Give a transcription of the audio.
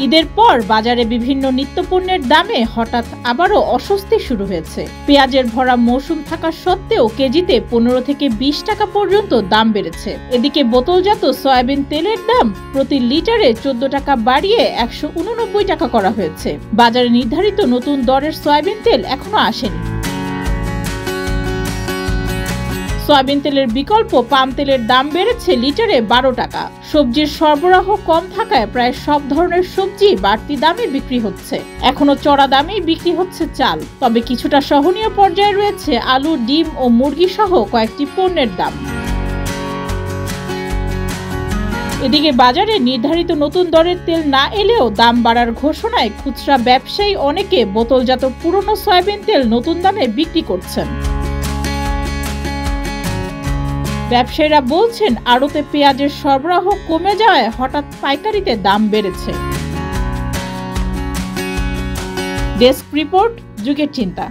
ঈদের পর বাজারে বিভিন্ন নিত্যপণ্যের দামে হঠাৎ আবারও অস্বস্তি শুরু হয়েছে। পেঁয়াজের ভরা মৌসুম থাকা সত্ত্বেও কেজিতে 15 থেকে 20 টাকা পর্যন্ত দাম বেড়েছে। এদিকে বোতলজাত সয়াবিন তেলের দাম প্রতি লিটারে 14 টাকা বাড়িয়ে 189 টাকা করা হয়েছে। বাজারে নির্ধারিত নতুন দরের সয়াবিন তেল এখনো আসেনি। সয়াবিন তেলের বিকল্প পাম তেলের দাম বেড়েছে লিটারে 12 টাকা। সবজির সরবরাহ কম থাকায় প্রায় সব ধরনের সবজি বাড়তি দামে বিক্রি হচ্ছে। এখনো চড়া দামেই বিক্রি হচ্ছে চাল, তবে কিছুটা সহনীয় পর্যায়ে রয়েছে আলু, ডিম ও মুরগি সহ কয়েকটি পণ্যের দাম। এদিকে বাজারে নির্ধারিত নতুন দরের তেল না এলেও দাম বাড়ার ঘোষণায় খুচরা ব্যবসায়ী অনেকে বোতলজাত পুরনো সয়াবিন তেল নতুন দামে বিক্রি করছেন। ব্যবসায়ীরা বলছেন, আড়তে পেঁয়াজের সরবরাহ কমে যাওয়ায় হঠাৎ পাইকারিতে দাম বেড়েছে। ডেস্ক রিপোর্ট, যুগের চিন্তা।